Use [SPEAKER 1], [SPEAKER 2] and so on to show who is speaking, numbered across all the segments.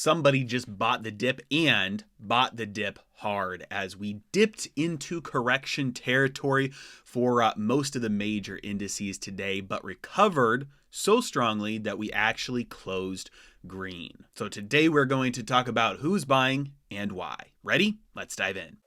[SPEAKER 1] somebody just bought the dip and bought the dip hard as we dipped into correction territory for most of the major indices today, but recovered so strongly that we actually closed green. So today we're going to talk about who's buying and why. Ready? Let's dive in.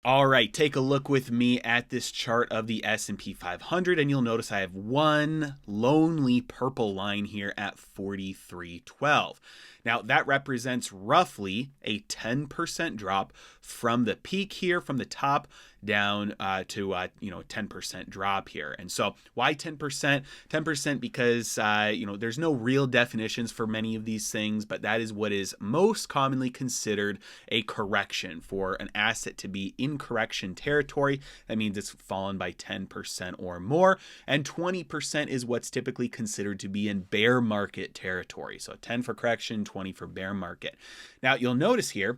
[SPEAKER 1] All right, take a look with me at this chart of the S&P 500, and you'll notice I have one lonely purple line here at 43.12. Now, that represents roughly a 10% drop from the peak here, from the top down to 10% drop here. And so why 10%? 10% because there's no real definitions for many of these things, but that is what is most commonly considered a correction. For an asset to be in correction territory, that means it's fallen by 10% or more, and 20% is what's typically considered to be in bear market territory. So 10 for correction, 20 for bear market. Now you'll notice here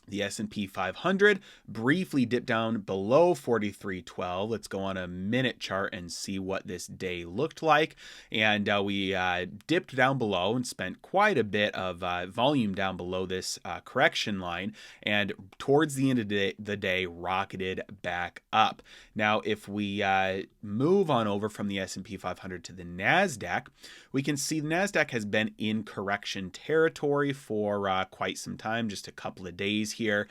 [SPEAKER 1] the S&P 500 briefly dipped down below 43.12. Let's go on a minute chart and see what this day looked like. And we dipped down below and spent quite a bit of volume down below this correction line. And towards the end of the day, rocketed back up. Now, if we move on over from the S&P 500 to the NASDAQ, we can see the NASDAQ has been in correction territory for quite some time, just a couple of days here.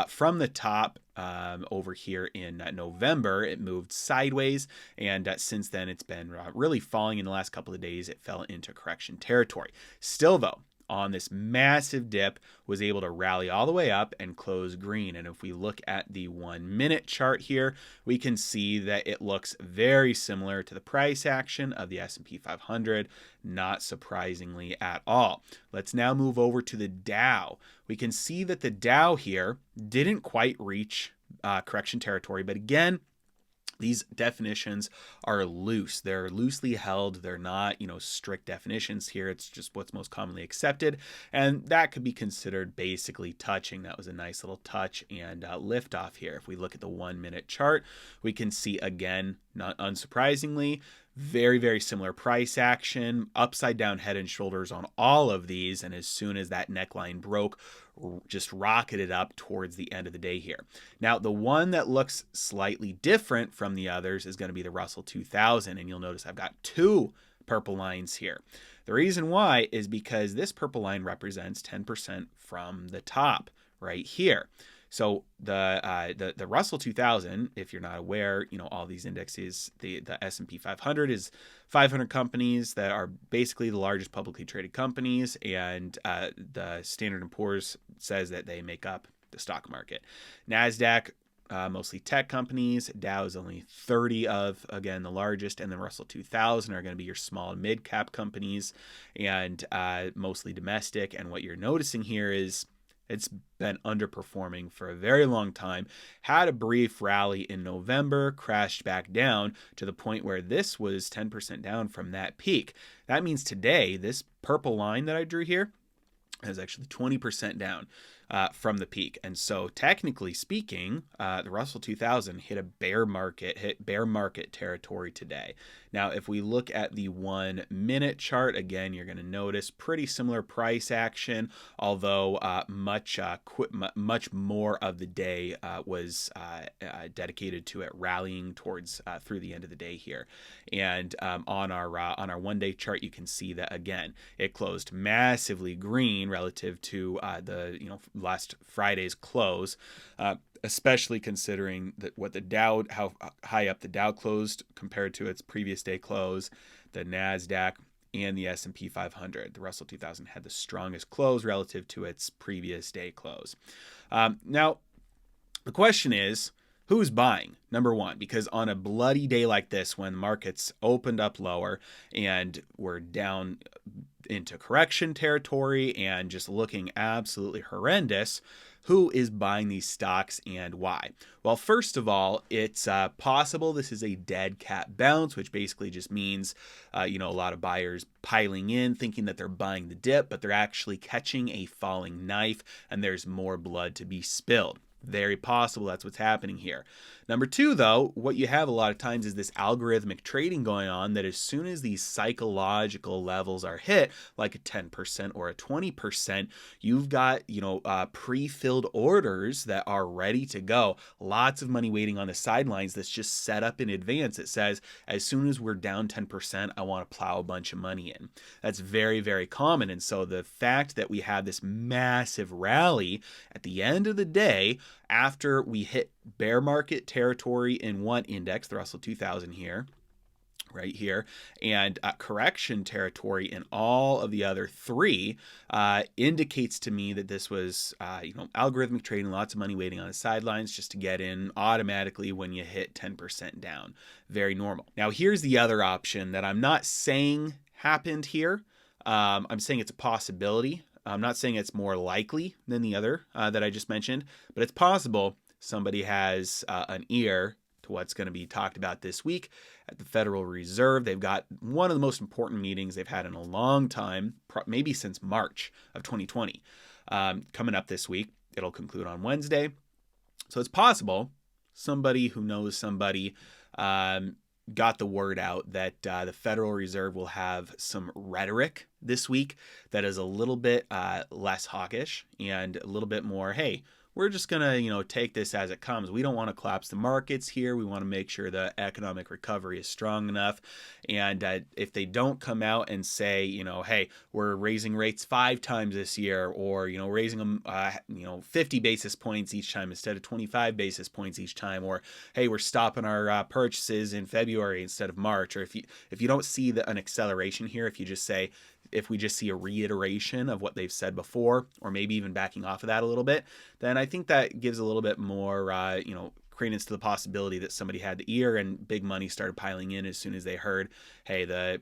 [SPEAKER 1] From the top over here in November, it moved sideways, and since then it's been really falling. In the last couple of days, it fell into correction territory. Still though, on this massive dip, was able to rally all the way up and close green. And if we look at the 1 minute chart here, we can see that it looks very similar to the price action of the S&P 500, not surprisingly at all. Let's now move over to the Dow. We can see that the Dow here didn't quite reach correction territory, but again, these definitions are loose. They're loosely held. They're not, strict definitions here. It's just what's most commonly accepted. And that could be considered basically touching. That was a nice little touch and lift off here. If we look at the 1 minute chart, we can see again, not unsurprisingly, very, very similar price action, upside down head and shoulders on all of these. And as soon as that neckline broke, just rocketed up towards the end of the day here. Now, the one that looks slightly different from the others is going to be the Russell 2000. And you'll notice I've got two purple lines here. The reason why is because this purple line represents 10% from the top right here. So the Russell 2000, if you're not aware, all these indexes, the S&P 500 is 500 companies that are basically the largest publicly traded companies, and the Standard & Poor's says that they make up the stock market. NASDAQ, mostly tech companies. Dow is only 30 of, again, the largest, and the Russell 2000 are going to be your small and mid-cap companies, and mostly domestic. And what you're noticing here is it's been underperforming for a very long time, had a brief rally in November, crashed back down to the point where this was 10% down from that peak. That means today, this purple line that I drew here is actually 20% down from the peak. And so technically speaking, the Russell 2000 hit bear market territory today. Now, if we look at the 1 minute chart, again, you're going to notice pretty similar price action, although much more of the day was dedicated to it rallying towards through the end of the day here. And on our 1 day chart, you can see that again, it closed massively green relative to the last Friday's close, especially considering that how high up the Dow closed compared to its previous day close, the NASDAQ and the S&P 500. The Russell 2000 had the strongest close relative to its previous day close. Now, the question is, who's buying? Number one, because on a bloody day like this, when markets opened up lower and were down into correction territory and just looking absolutely horrendous, who is buying these stocks and why? Well, first of all, it's possible this is a dead cat bounce, which basically just means, a lot of buyers piling in, thinking that they're buying the dip, but they're actually catching a falling knife and there's more blood to be spilled. Very possible that's what's happening here. Number two, though, what you have a lot of times is this algorithmic trading going on that as soon as these psychological levels are hit, like a 10% or a 20%, you've got, pre-filled orders that are ready to go. Lots of money waiting on the sidelines that's just set up in advance. It says, as soon as we're down 10%, I want to plow a bunch of money in. That's very, very common. And so the fact that we have this massive rally at the end of the day, after we hit bear market territory in one index, the Russell 2000 here, right here, and correction territory in all of the other three, indicates to me that this was, algorithmic trading, lots of money waiting on the sidelines just to get in automatically when you hit 10% down. Very normal. Now, here's the other option that I'm not saying happened here. I'm saying it's a possibility. I'm not saying it's more likely than the other that I just mentioned, but it's possible somebody has an ear to what's going to be talked about this week at the Federal Reserve. They've got one of the most important meetings they've had in a long time, maybe since March of 2020, coming up this week. It'll conclude on Wednesday. So it's possible somebody who knows somebody got the word out that the Federal Reserve will have some rhetoric this week that is a little bit less hawkish and a little bit more, hey, we're just going to, take this as it comes. We don't want to collapse the markets here. We want to make sure the economic recovery is strong enough. And if they don't come out and say, hey, we're raising rates 5 times this year, or, raising them, 50 basis points each time instead of 25 basis points each time, or, hey, we're stopping our purchases in February instead of March, or if you don't see an acceleration here, if we just see a reiteration of what they've said before, or maybe even backing off of that a little bit, then I think that gives a little bit more, credence to the possibility that somebody had the ear and big money started piling in as soon as they heard, hey, the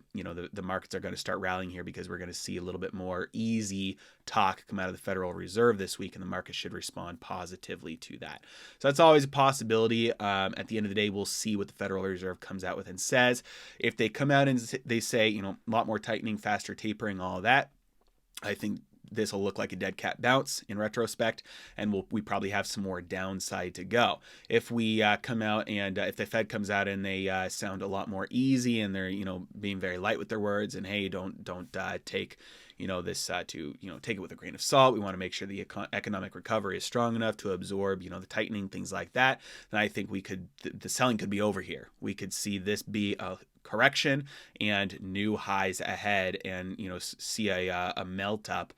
[SPEAKER 1] markets are going to start rallying here because we're going to see a little bit more easy talk come out of the Federal Reserve this week, and the market should respond positively to that. So that's always a possibility. At the end of the day, we'll see what the Federal Reserve comes out with and says. If they come out and they say, a lot more tightening, faster tapering, all of that, I think this will look like a dead cat bounce in retrospect, and we probably have some more downside to go. If we come out and if the Fed comes out and they sound a lot more easy and they're being very light with their words and hey, don't take this to take it with a grain of salt. We want to make sure the economic recovery is strong enough to absorb the tightening, things like that. Then I think the selling could be over here. We could see this be a correction and new highs ahead, and see a melt up,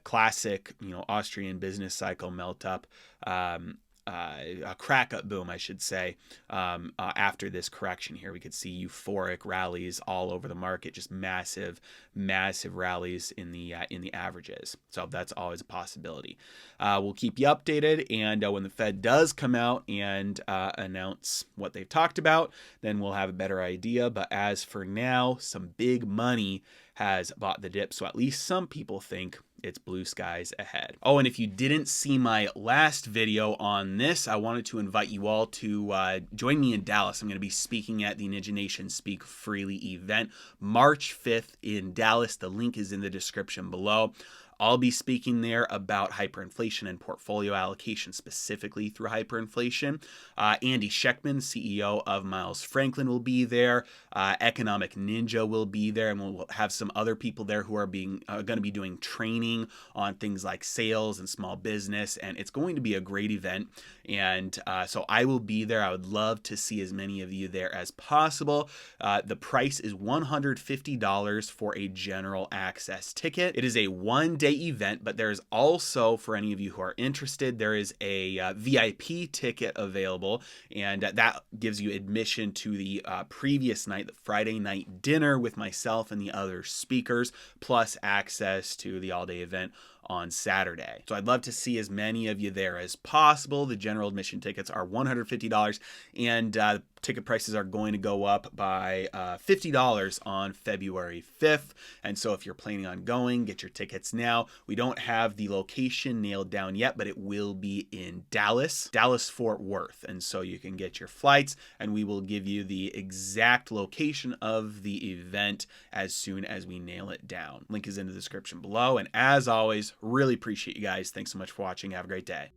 [SPEAKER 1] classic Austrian business cycle melt up, a crack up boom, I should say. After this correction here, we could see euphoric rallies all over the market, just massive rallies in the averages. So that's always a possibility. We'll keep you updated, and when the Fed does come out and announce what they've talked about, then we'll have a better idea. But as for now, some big money has bought the dip, so at least some people think it's blue skies ahead. Oh, and if you didn't see my last video on this, I wanted to invite you all to join me in Dallas. I'm going to be speaking at the Ninja Nation Speak Freely event March 5th in Dallas. The link is in the description below. I'll be speaking there about hyperinflation and portfolio allocation, specifically through hyperinflation. Andy Scheckman, CEO of Miles Franklin, will be there. Economic Ninja will be there, and we'll have some other people there who are going to be doing training on things like sales and small business, and it's going to be a great event. And so I will be there. I would love to see as many of you there as possible. The price is $150 for a general access ticket. It is a one-day event, but there's also, for any of you who are interested, there is a VIP ticket available, and that gives you admission to the previous night, the Friday night dinner with myself and the other speakers, plus access to the all-day event on Saturday. So I'd love to see as many of you there as possible. The general admission tickets are $150, and ticket prices are going to go up by $50 on February 5th. And so if you're planning on going, get your tickets now. We don't have the location nailed down yet, but it will be in Dallas, Fort Worth. And so you can get your flights, and we will give you the exact location of the event as soon as we nail it down. Link is in the description below. And as always, really appreciate you guys. Thanks so much for watching. Have a great day.